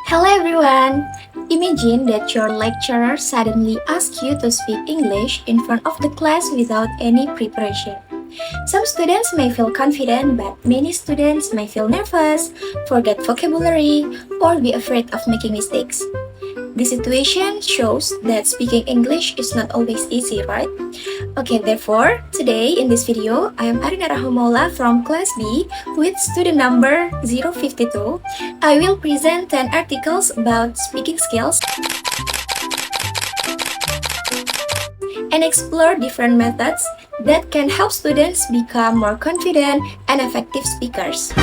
Hello everyone! Imagine that your lecturer suddenly asks you to speak English in front of the class without any preparation. Some students may feel confident, but many students may feel nervous, forget vocabulary, or be afraid of making mistakes. This situation shows that speaking English is not always easy, right? Okay, therefore, today in this video, I am Arina Rahumola from Class B with student number 052. I will present 10 articles about speaking skills and explore different methods that can help students become more confident and effective speakers.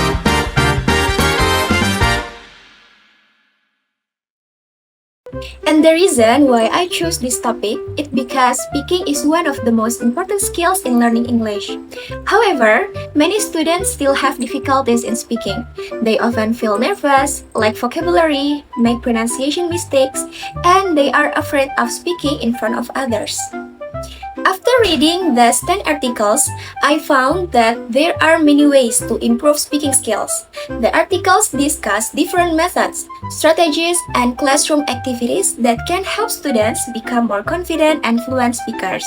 And the reason why I chose this topic is because speaking is one of the most important skills in learning English. However, many students still have difficulties in speaking. They often feel nervous, lack vocabulary, make pronunciation mistakes, and they are afraid of speaking in front of others. After reading the 10 articles, I found that there are many ways to improve speaking skills. The articles discuss different methods, strategies, and classroom activities that can help students become more confident and fluent speakers.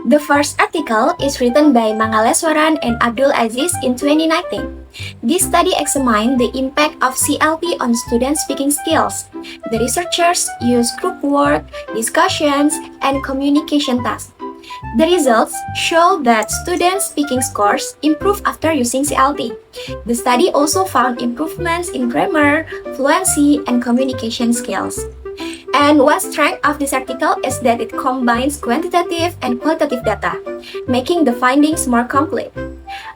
The first article is written by Mangaleswaran and Abdul Aziz in 2019. This study examined the impact of CLP on students' speaking skills. The researchers used group work, discussions, and communication tasks. The results show that students' speaking scores improve after using CLT. The study also found improvements in grammar, fluency, and communication skills. And one strength of this article is that it combines quantitative and qualitative data, making the findings more complete.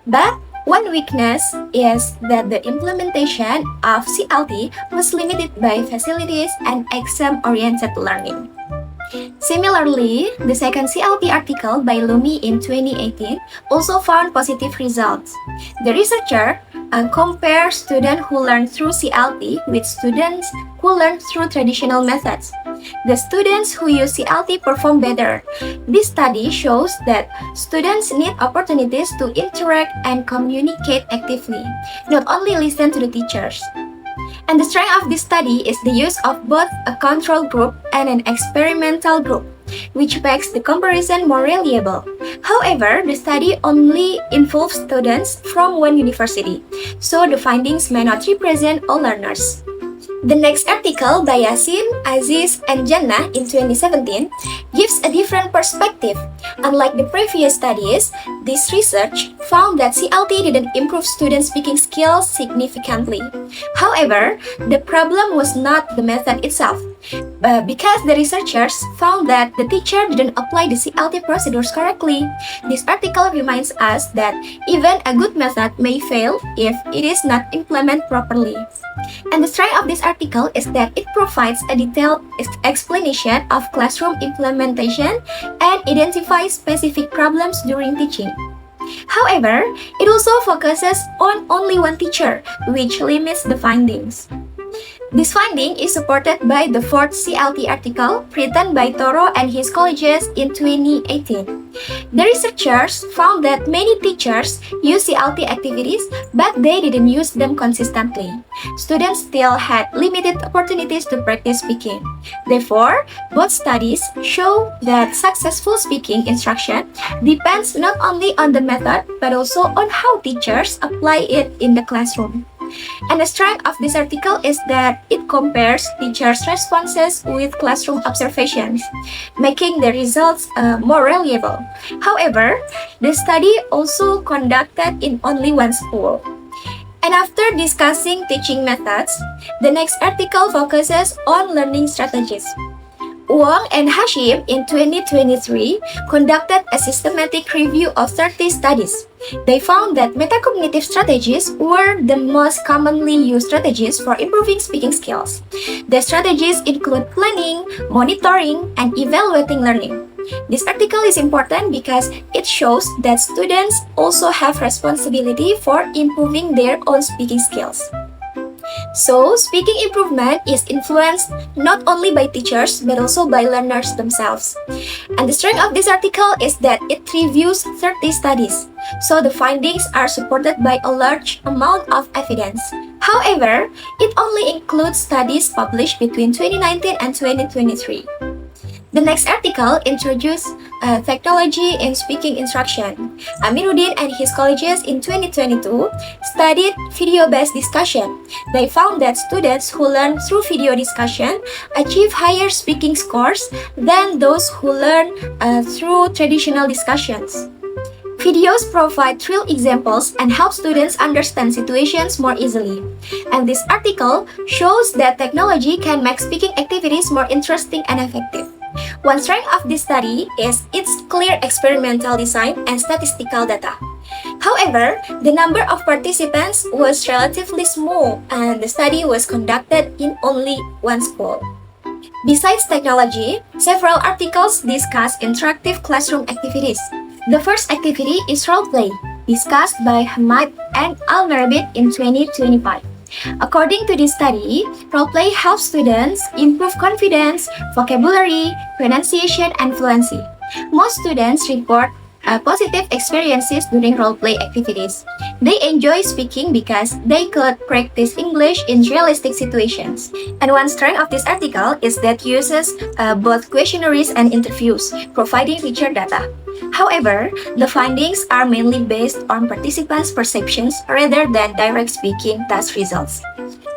But one weakness is that the implementation of CLT was limited by facilities and exam-oriented learning. Similarly, the second CLT article by Lumi in 2018 also found positive results. The researcher compared students who learned through CLT with students who learned through traditional methods. The students who use CLT perform better. This study shows that students need opportunities to interact and communicate actively, not only listen to the teachers. And the strength of this study is the use of both a control group and an experimental group, which makes the comparison more reliable. However, the study only involves students from one university, so the findings may not represent all learners. The next article by Yasin, Aziz, and Jannah in 2017 gives a different perspective. Unlike the previous studies, this research found that CLT didn't improve students' speaking skills significantly. However, the problem was not the method itself, because the researchers found that the teacher didn't apply the CLT procedures correctly. This article reminds us that even a good method may fail if it is not implemented properly. And the strength of this article is that it provides a detailed explanation of classroom implementation and identifies specific problems during teaching. However, it also focuses on only one teacher, which limits the findings. This finding is supported by the fourth CLT article written by Toro and his colleagues in 2018. The researchers found that many teachers use CLT activities, but they didn't use them consistently. Students still had limited opportunities to practice speaking. Therefore, both studies show that successful speaking instruction depends not only on the method, but also on how teachers apply it in the classroom. And the strength of this article is that it compares teachers' responses with classroom observations, making the results more reliable. However, the study also conducted in only one school. And after discussing teaching methods, the next article focuses on learning strategies. Wang and Hashim in 2023 conducted a systematic review of 30 studies. They found that metacognitive strategies were the most commonly used strategies for improving speaking skills. The strategies include planning, monitoring, and evaluating learning. This article is important because it shows that students also have responsibility for improving their own speaking skills. So, speaking improvement is influenced not only by teachers but also by learners themselves. And the strength of this article is that it reviews 30 studies, so the findings are supported by a large amount of evidence. However, it only includes studies published between 2019 and 2023. The next article introduced technology in speaking instruction. Amiruddin and his colleagues in 2022 studied video-based discussion. They found that students who learn through video discussion achieve higher speaking scores than those who learn through traditional discussions. Videos provide real examples and help students understand situations more easily. And this article shows that technology can make speaking activities more interesting and effective. One strength of this study is its clear experimental design and statistical data. However, the number of participants was relatively small and the study was conducted in only one school. Besides technology, several articles discuss interactive classroom activities. The first activity is role play, discussed by Hamad and Al-Marabit in 2025. According to this study, role play helps students improve confidence, vocabulary, pronunciation, and fluency. Most students report positive experiences during role play activities. They enjoy speaking because they could practice English in realistic situations. And one strength of this article is that it uses both questionnaires and interviews, providing richer data. However, the findings are mainly based on participants' perceptions rather than direct speaking test results.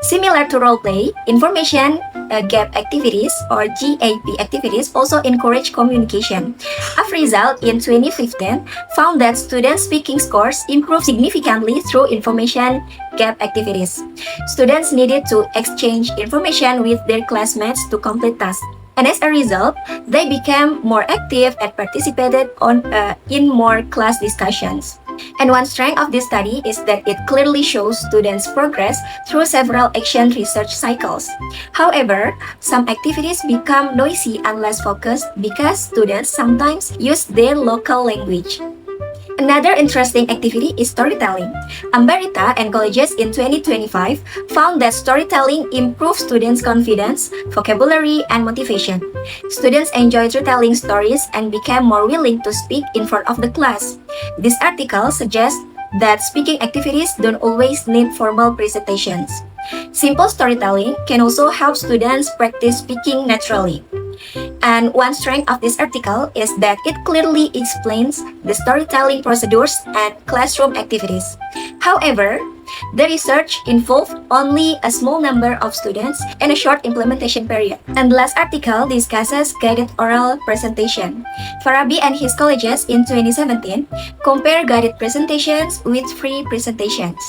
Similar to role play, information gap activities or GAP activities also encourage communication. Afrizal in 2015 found that students' speaking scores improved significantly through information gap activities. Students needed to exchange information with their classmates to complete tasks. And as a result, they became more active and participated in more class discussions. And one strength of this study is that it clearly shows students' progress through several action research cycles. However, some activities become noisy and less focused because students sometimes use their local language. Another interesting activity is storytelling. Ambarita and colleagues in 2025 found that storytelling improves students' confidence, vocabulary, and motivation. Students enjoyed retelling stories and became more willing to speak in front of the class. This article suggests that speaking activities don't always need formal presentations. Simple storytelling can also help students practice speaking naturally. And one strength of this article is that it clearly explains the storytelling procedures and classroom activities. However, the research involved only a small number of students and a short implementation period. And the last article discusses guided oral presentation. Farabi and his colleagues in 2017 compare guided presentations with free presentations.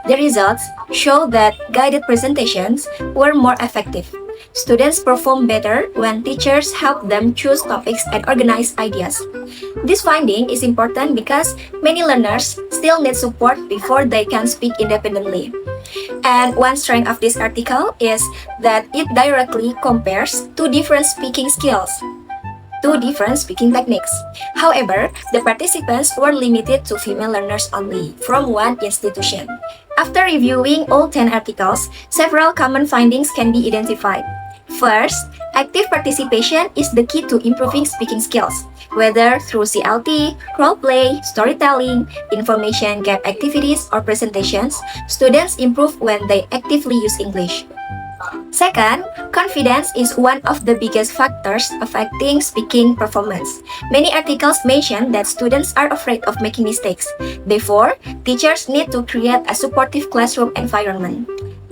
The results show that guided presentations were more effective. Students perform better when teachers help them choose topics and organize ideas. This finding is important because many learners still need support before they can speak independently. And one strength of this article is that it directly compares two different speaking techniques. However, the participants were limited to female learners only from one institution. After reviewing all 10 articles, several common findings can be identified. First, active participation is the key to improving speaking skills. Whether through CLT, role-play, storytelling, information gap activities, or presentations, students improve when they actively use English. Second, confidence is one of the biggest factors affecting speaking performance. Many articles mention that students are afraid of making mistakes. Therefore, teachers need to create a supportive classroom environment.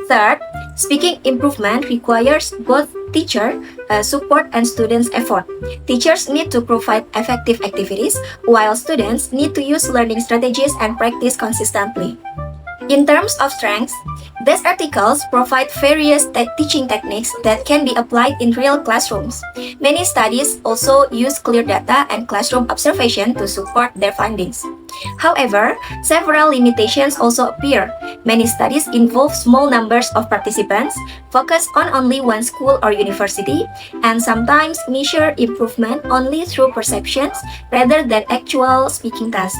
Third, speaking improvement requires both teacher support and students' effort. Teachers need to provide effective activities, while students need to use learning strategies and practice consistently. In terms of strengths, these articles provide various teaching techniques that can be applied in real classrooms. Many studies also use clear data and classroom observation to support their findings. However, several limitations also appear. Many studies involve small numbers of participants, focus on only one school or university, and sometimes measure improvement only through perceptions rather than actual speaking tasks.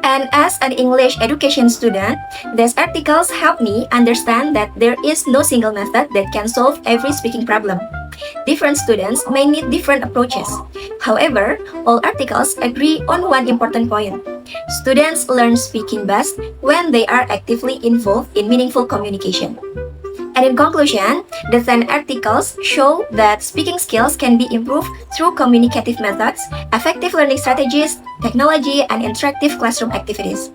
And as an English education student, these articles help me understand that there is no single method that can solve every speaking problem. Different students may need different approaches. However, all articles agree on one important point. Students learn speaking best when they are actively involved in meaningful communication. And in conclusion, the 10 articles show that speaking skills can be improved through communicative methods, effective learning strategies, technology, and interactive classroom activities.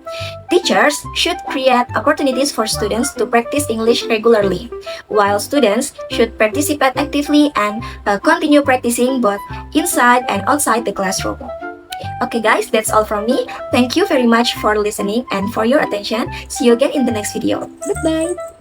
Teachers should create opportunities for students to practice English regularly, while students should participate actively and continue practicing both inside and outside the classroom. Okay guys, that's all from me. Thank you very much for listening and for your attention. See you again in the next video. Goodbye!